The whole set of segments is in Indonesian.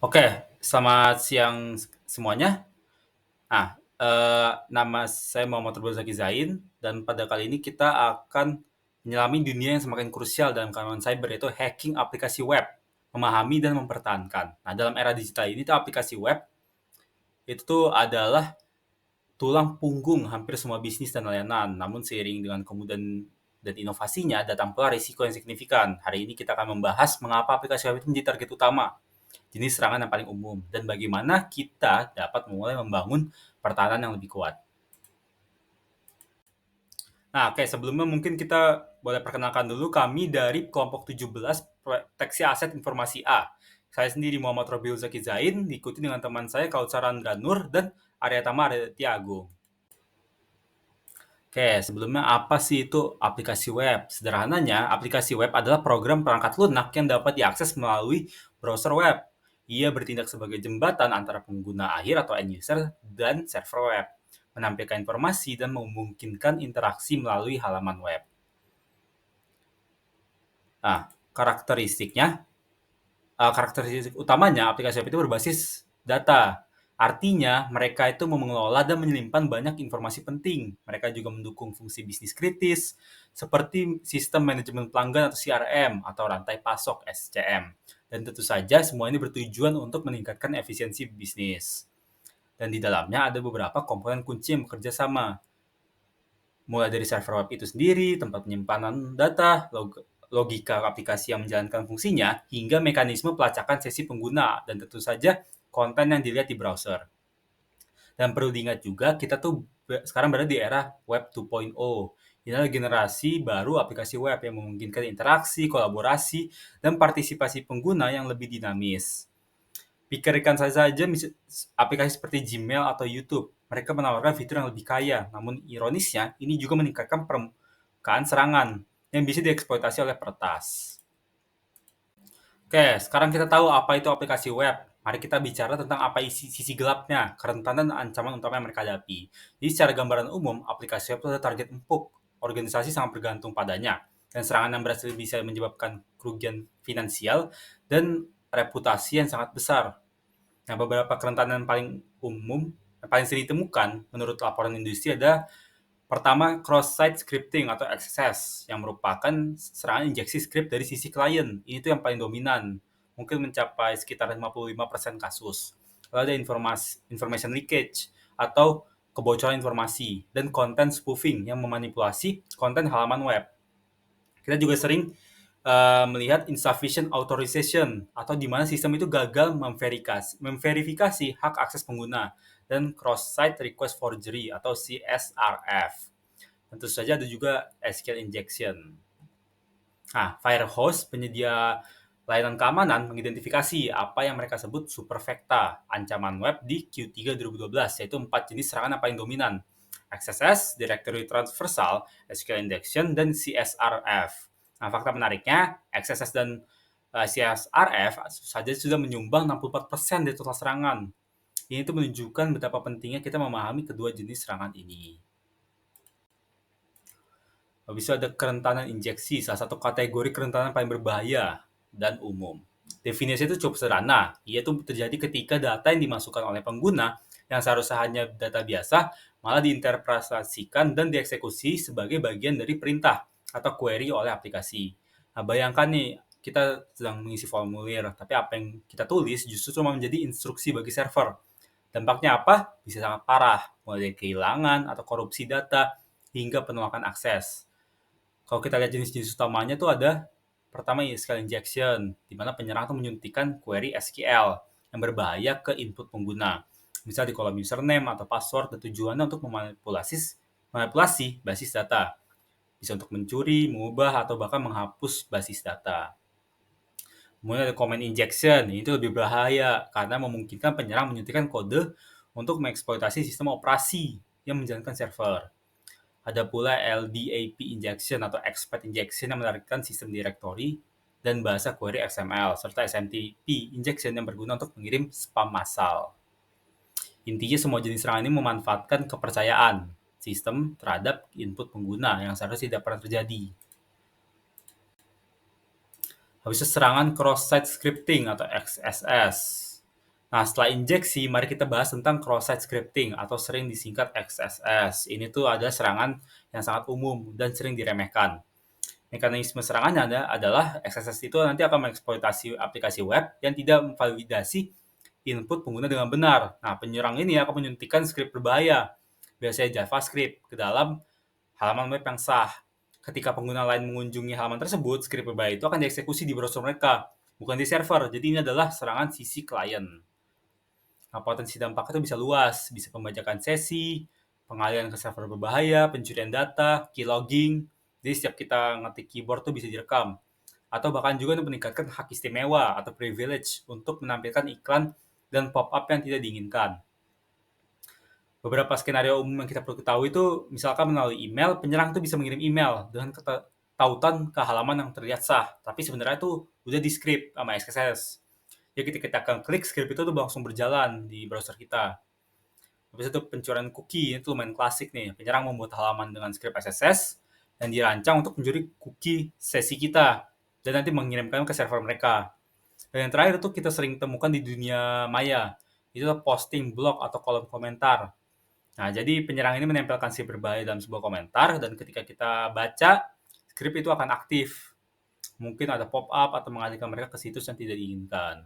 Oke, selamat siang semuanya. Nama saya Muhammad Rubel Zaki Zain, dan pada kali ini kita akan menyelami dunia yang semakin krusial dalam keamanan cyber, yaitu hacking aplikasi web, memahami dan mempertahankan. Nah, dalam era digital ini tuh aplikasi web itu tuh adalah tulang punggung hampir semua bisnis dan layanan. Namun seiring dengan kemudahan dan inovasinya, datang pula risiko yang signifikan. Hari ini kita akan membahas mengapa aplikasi web itu menjadi target utama, jenis serangan yang paling umum, dan bagaimana kita dapat mulai membangun pertahanan yang lebih kuat. Nah, oke, sebelumnya mungkin kita boleh perkenalkan dulu kami dari kelompok 17 Proteksi Aset Informasi A. Saya sendiri Muhammad Robiul Zaki Zain, diikuti dengan teman saya Kautsar Andra Nur dan Arya Tama Arya Agung. Oke, sebelumnya apa sih itu aplikasi web? Sederhananya, aplikasi web adalah program perangkat lunak yang dapat diakses melalui browser web. Ia bertindak sebagai jembatan antara pengguna akhir atau end user dan server web, menampilkan informasi dan memungkinkan interaksi melalui halaman web. Nah, karakteristik utamanya aplikasi web itu berbasis data. Artinya, mereka itu mengelola dan menyimpan banyak informasi penting. Mereka juga mendukung fungsi bisnis kritis, seperti sistem manajemen pelanggan atau CRM, atau rantai pasok SCM. Dan tentu saja semua ini bertujuan untuk meningkatkan efisiensi bisnis. Dan di dalamnya ada beberapa komponen kunci yang bekerja sama, mulai dari server web itu sendiri, tempat penyimpanan data, logika aplikasi yang menjalankan fungsinya, hingga mekanisme pelacakan sesi pengguna, dan tentu saja konten yang dilihat di browser. Dan perlu diingat juga, kita tuh sekarang berada di era Web 2.0. Ini adalah generasi baru aplikasi web yang memungkinkan interaksi, kolaborasi, dan partisipasi pengguna yang lebih dinamis. Pikirkan saja aplikasi seperti Gmail atau YouTube. Mereka menawarkan fitur yang lebih kaya, namun ironisnya ini juga meningkatkan permukaan serangan yang bisa dieksploitasi oleh peretas. Oke, sekarang kita tahu apa itu aplikasi web. Mari kita bicara tentang apa sisi gelapnya, kerentanan dan ancaman utama yang mereka hadapi. Jadi secara gambaran umum, aplikasi web itu adalah target empuk. Organisasi sangat bergantung padanya. Dan serangan yang berhasil bisa menyebabkan kerugian finansial dan reputasi yang sangat besar. Nah, beberapa kerentanan paling umum, yang paling sering ditemukan menurut laporan industri ada pertama, cross-site scripting atau XSS, yang merupakan serangan injeksi script dari sisi klien. Ini tuh yang paling dominan, mungkin mencapai sekitar 55% kasus. Lalu ada information leakage atau kebocoran informasi, dan content spoofing yang memanipulasi konten halaman web. Kita juga sering melihat insufficient authorization atau di mana sistem itu gagal memverifikasi hak akses pengguna, dan cross-site request forgery atau CSRF. Tentu saja ada juga SQL injection. Nah, Firehose, penyedia layanan keamanan, mengidentifikasi apa yang mereka sebut supervecta ancaman web di Q3 2012, yaitu 4 jenis serangan yang paling dominan: XSS, Directory Transversal, SQL Injection, dan CSRF. Nah, fakta menariknya, XSS dan CSRF saja sudah menyumbang 64% dari total serangan. Ini itu menunjukkan betapa pentingnya kita memahami kedua jenis serangan ini. Habis itu ada kerentanan injeksi, salah satu kategori kerentanan paling berbahaya dan umum. Definisi itu cukup sederhana, yaitu terjadi ketika data yang dimasukkan oleh pengguna yang seharusnya hanya data biasa, malah diinterpretasikan dan dieksekusi sebagai bagian dari perintah atau query oleh aplikasi. Nah, bayangkan nih, kita sedang mengisi formulir, tapi apa yang kita tulis justru cuma menjadi instruksi bagi server. Dampaknya apa? Bisa sangat parah, mulai dari kehilangan atau korupsi data hingga penolakan akses. Kalau kita lihat jenis-jenis utamanya tuh ada pertama SQL injection, di mana penyerang tuh menyuntikkan query SQL yang berbahaya ke input pengguna. Misal di kolom username atau password, dan tujuannya untuk memanipulasi basis data. Bisa untuk mencuri, mengubah, atau bahkan menghapus basis data. Kemudian ada comment injection, ini tuh lebih berbahaya karena memungkinkan penyerang menyuntikkan kode untuk mengeksploitasi sistem operasi yang menjalankan server. Ada pula LDAP injection atau expert injection yang menarikkan sistem directory dan bahasa query XML, serta SMTP injection yang berguna untuk mengirim spam massal. Intinya semua jenis serangan ini memanfaatkan kepercayaan sistem terhadap input pengguna yang seharusnya tidak pernah terjadi. Habis itu serangan cross-site scripting atau XSS. Nah, setelah injeksi, mari kita bahas tentang cross-site scripting atau sering disingkat XSS. Ini tuh adalah serangan yang sangat umum dan sering diremehkan. Mekanisme serangannya adalah XSS itu nanti akan mengeksploitasi aplikasi web yang tidak memvalidasi input pengguna dengan benar. Nah, penyerang ini akan menyuntikkan skrip berbahaya, biasanya JavaScript, ke dalam halaman web yang sah. Ketika pengguna lain mengunjungi halaman tersebut, skrip berbahaya itu akan dieksekusi di browser mereka, bukan di server. Jadi ini adalah serangan sisi klien. Nah, potensi dampak itu bisa luas, bisa pembajakan sesi, pengalihan ke server berbahaya, pencurian data, keylogging. Jadi setiap kita ngetik keyboard tuh bisa direkam. Atau bahkan juga untuk meningkatkan hak istimewa atau privilege untuk menampilkan iklan dan pop-up yang tidak diinginkan. Beberapa skenario umum yang kita perlu ketahui itu, misalkan melalui email, penyerang itu bisa mengirim email dengan tautan ke halaman yang terlihat sah, tapi sebenarnya itu udah di script sama XSS. Jadi ketika kita akan klik, script itu tuh langsung berjalan di browser kita. Habis itu pencurian cookie, itu lumayan klasik nih. Penyerang membuat halaman dengan script XSS yang dirancang untuk mencuri cookie sesi kita dan nanti mengirimkan ke server mereka. Dan yang terakhir itu kita sering temukan di dunia maya, itu posting blog atau kolom komentar. Nah, jadi penyerang ini menempelkan si berbahaya dalam sebuah komentar dan ketika kita baca, script itu akan aktif. Mungkin ada pop-up atau mengalihkan mereka ke situs yang tidak diinginkan.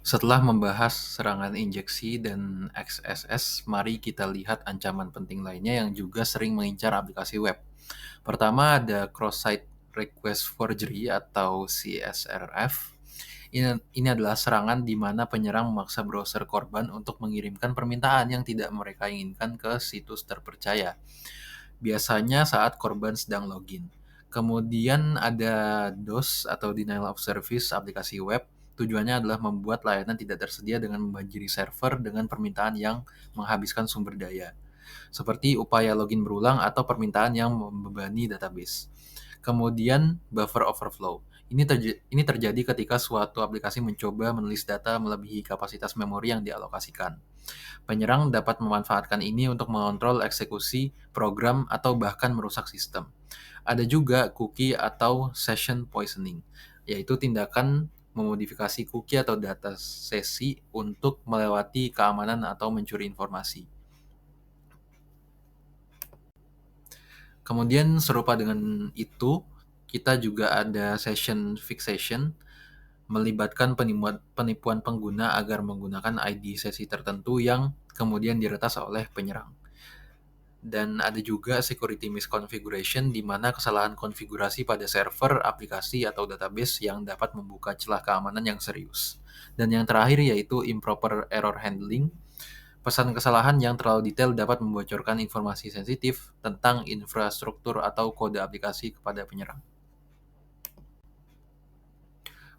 Setelah membahas serangan injeksi dan XSS, mari kita lihat ancaman penting lainnya yang juga sering mengincar aplikasi web. Pertama ada cross-site request forgery atau CSRF. Ini adalah serangan di mana penyerang memaksa browser korban untuk mengirimkan permintaan yang tidak mereka inginkan ke situs terpercaya. Biasanya saat korban sedang login. Kemudian ada DOS atau Denial of Service aplikasi web. Tujuannya adalah membuat layanan tidak tersedia dengan membanjiri server dengan permintaan yang menghabiskan sumber daya, seperti upaya login berulang atau permintaan yang membebani database. Kemudian buffer overflow. Ini terjadi ketika suatu aplikasi mencoba menulis data melebihi kapasitas memori yang dialokasikan. Penyerang dapat memanfaatkan ini untuk mengontrol eksekusi program atau bahkan merusak sistem. Ada juga cookie atau session poisoning, yaitu tindakan memodifikasi cookie atau data sesi untuk melewati keamanan atau mencuri informasi. Kemudian serupa dengan itu, kita juga ada session fixation, melibatkan penipuan pengguna agar menggunakan ID sesi tertentu yang kemudian diretas oleh penyerang. Dan ada juga security misconfiguration, di mana kesalahan konfigurasi pada server, aplikasi, atau database yang dapat membuka celah keamanan yang serius. Dan yang terakhir yaitu improper error handling. Pesan kesalahan yang terlalu detail dapat membocorkan informasi sensitif tentang infrastruktur atau kode aplikasi kepada penyerang.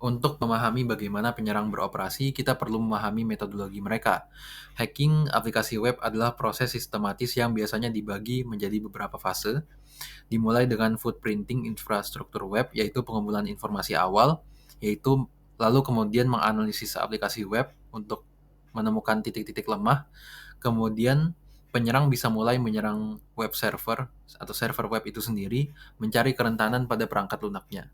Untuk memahami bagaimana penyerang beroperasi, kita perlu memahami metodologi mereka. Hacking aplikasi web adalah proses sistematis yang biasanya dibagi menjadi beberapa fase, dimulai dengan footprinting infrastruktur web, yaitu pengumpulan informasi awal, yaitu lalu kemudian menganalisis aplikasi web untuk menemukan titik-titik lemah, kemudian penyerang bisa mulai menyerang web server atau server web itu sendiri, mencari kerentanan pada perangkat lunaknya.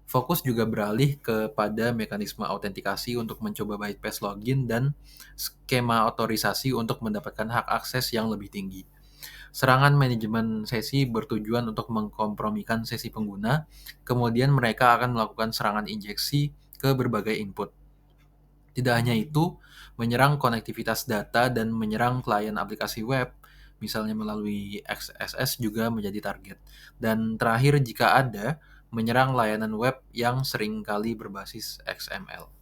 Fokus juga beralih kepada mekanisme autentikasi untuk mencoba bypass login dan skema otorisasi untuk mendapatkan hak akses yang lebih tinggi. Serangan manajemen sesi bertujuan untuk mengkompromikan sesi pengguna, kemudian mereka akan melakukan serangan injeksi ke berbagai input. Tidak hanya itu, menyerang konektivitas data dan menyerang klien aplikasi web, misalnya melalui XSS juga menjadi target. Dan terakhir jika ada, menyerang layanan web yang seringkali berbasis XML.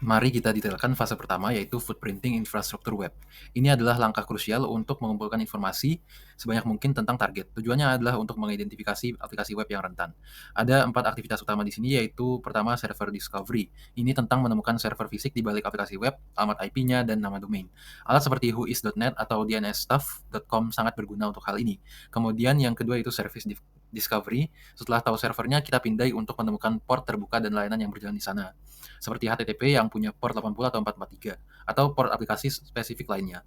Mari kita detailkan fase pertama, yaitu footprinting infrastruktur web. Ini adalah langkah krusial untuk mengumpulkan informasi sebanyak mungkin tentang target. Tujuannya adalah untuk mengidentifikasi aplikasi web yang rentan. Ada 4 aktivitas utama di sini, yaitu pertama server discovery. Ini tentang menemukan server fisik di balik aplikasi web, alamat IP-nya, dan nama domain. Alat seperti whois.net atau dnsstuff.com sangat berguna untuk hal ini. Kemudian yang kedua itu service discovery. Setelah tahu servernya, kita pindai untuk menemukan port terbuka dan layanan yang berjalan di sana, seperti HTTP yang punya port 80 atau 443, atau port aplikasi spesifik lainnya.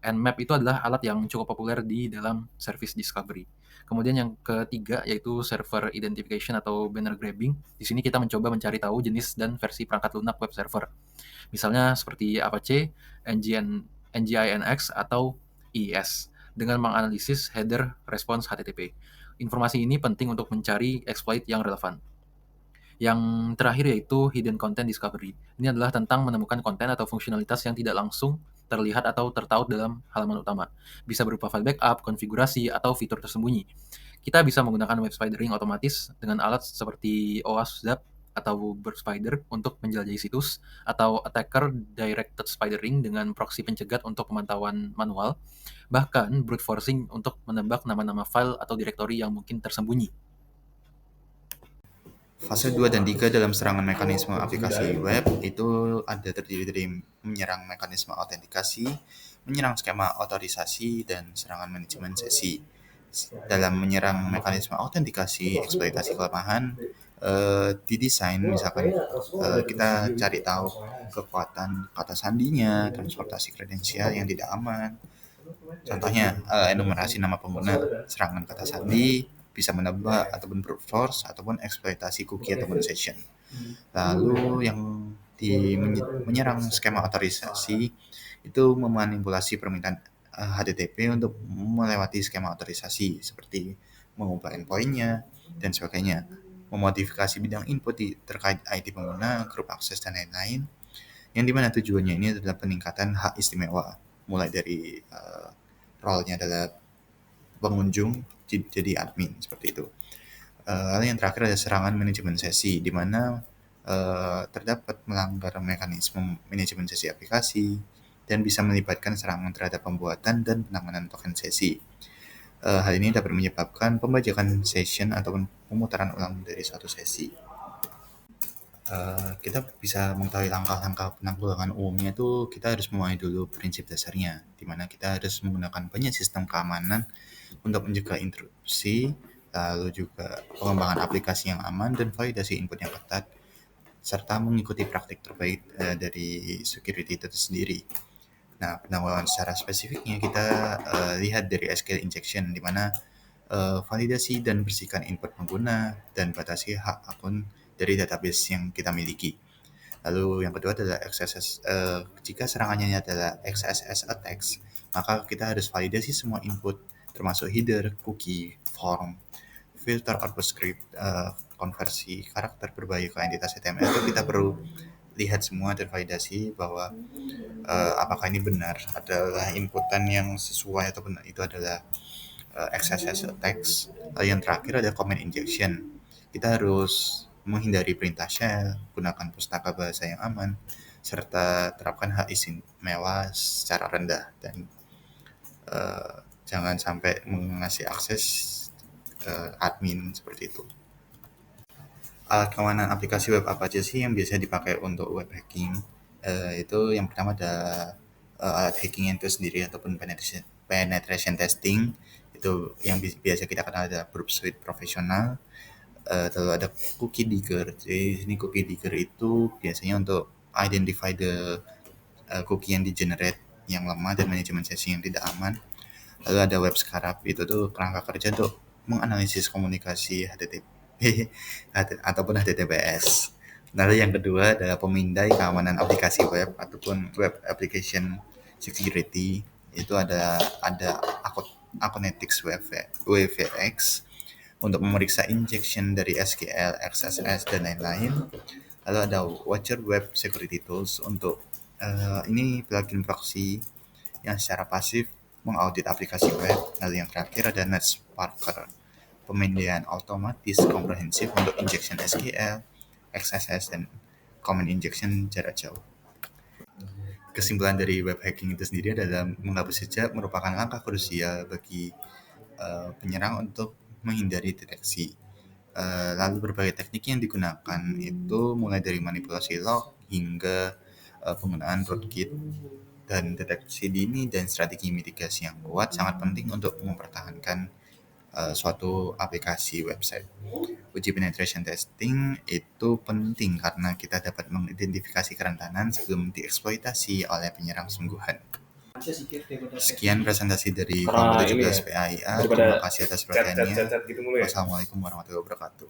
Nmap itu adalah alat yang cukup populer di dalam service discovery. Kemudian yang ketiga yaitu server identification atau banner grabbing. Di sini kita mencoba mencari tahu jenis dan versi perangkat lunak web server. Misalnya seperti Apache, Nginx, atau IIS dengan menganalisis header response HTTP. Informasi ini penting untuk mencari exploit yang relevan. Yang terakhir yaitu hidden content discovery. Ini adalah tentang menemukan konten atau fungsionalitas yang tidak langsung terlihat atau tertaut dalam halaman utama. Bisa berupa file backup, konfigurasi, atau fitur tersembunyi. Kita bisa menggunakan web spidering otomatis dengan alat seperti OWASP atau Burp Spider untuk menjelajahi situs, atau attacker directed spidering dengan proxy pencegat untuk pemantauan manual, bahkan brute forcing untuk menebak nama-nama file atau direktori yang mungkin tersembunyi. Fase 2 dan 3 dalam serangan mekanisme aplikasi web itu ada terdiri dari menyerang mekanisme autentikasi, menyerang skema otorisasi, dan serangan manajemen sesi. Dalam menyerang mekanisme autentikasi, eksploitasi kelemahan didesain, misalkan kita cari tahu kekuatan kata sandinya, transportasi kredensial yang tidak aman. Contohnya, enumerasi nama pengguna, serangan kata sandi, bisa menebak ataupun brute force ataupun eksploitasi cookie ataupun session. Lalu yang menyerang skema otorisasi itu memanipulasi permintaan HTTP untuk melewati skema otorisasi seperti mengubah endpoint-nya dan sebagainya, memodifikasi bidang input terkait ID pengguna, grup akses dan lain-lain. Yang dimana tujuannya ini adalah peningkatan hak istimewa, mulai dari role-nya adalah pengunjung jadi admin seperti itu. Lalu yang terakhir ada serangan manajemen sesi, di mana terdapat melanggar mekanisme manajemen sesi aplikasi dan bisa melibatkan serangan terhadap pembuatan dan penanganan token sesi. Hal ini dapat menyebabkan pembajakan session ataupun pemutaran ulang dari suatu sesi. Kita bisa mengetahui langkah-langkah penanggulangan umumnya itu kita harus memahami dulu prinsip dasarnya, di mana kita harus menggunakan banyak sistem keamanan untuk mencegah intrusi, lalu juga pengembangan aplikasi yang aman dan validasi input yang ketat, serta mengikuti praktik terbaik dari security itu sendiri. Nah, penanggulangan secara spesifiknya kita lihat dari SQL injection, di mana validasi dan bersihkan input pengguna dan batasi hak akun dari database yang kita miliki. Lalu yang kedua adalah XSS. Jika serangannya adalah XSS attacks, maka kita harus validasi semua input, termasuk header, cookie, form, filter output script, konversi karakter berbahaya ke entitas HTML. Itu kita perlu lihat semua dan validasi bahwa apakah ini benar adalah inputan yang sesuai atau benar itu adalah XSS attacks. Lalu yang terakhir ada command injection. Kita harus menghindari perintah shell, gunakan pustaka bahasa yang aman, serta terapkan hak istimewa secara rendah, dan jangan sampai mengasih akses admin seperti itu. Alat keamanan aplikasi web apa aja sih yang biasanya dipakai untuk web hacking? Itu yang pertama ada alat hacking itu sendiri ataupun penetration testing. Itu yang biasa kita kenal ada Burp Suite profesional. Lalu ada cookie digger. Jadi ini cookie digger itu biasanya untuk identify the cookie yang di-generate yang lemah dan manajemen sesi yang tidak aman. Lalu ada web scrub, itu tuh kerangka kerja untuk menganalisis komunikasi HTTP ataupun HTTPS. Lalu yang kedua adalah pemindai keamanan aplikasi web ataupun web application security. Itu ada Acconetics WVX untuk memeriksa injection dari SQL, XSS, dan lain-lain. Lalu ada Watcher Web Security Tools untuk ini plugin proxy yang secara pasif mengaudit aplikasi web. Lalu yang terakhir ada NetSparker, pemindaian otomatis komprehensif untuk injection SQL, XSS, dan command injection jarak jauh. Kesimpulan dari web hacking itu sendiri adalah menghapus jejak merupakan langkah krusial bagi penyerang untuk menghindari deteksi. Lalu berbagai teknik yang digunakan itu mulai dari manipulasi log hingga penggunaan rootkit dan deteksi dini dan strategi mitigasi yang kuat sangat penting untuk mempertahankan suatu aplikasi website. Uji penetration testing itu penting karena kita dapat mengidentifikasi kerentanan sebelum dieksploitasi oleh penyerang sungguhan. Sekian presentasi dari Karena kelompok ini 17 ya, PAIA. daripada Terima kasih atas perhatiannya. chat gitu mulu ya. Wassalamualaikum warahmatullahi wabarakatuh.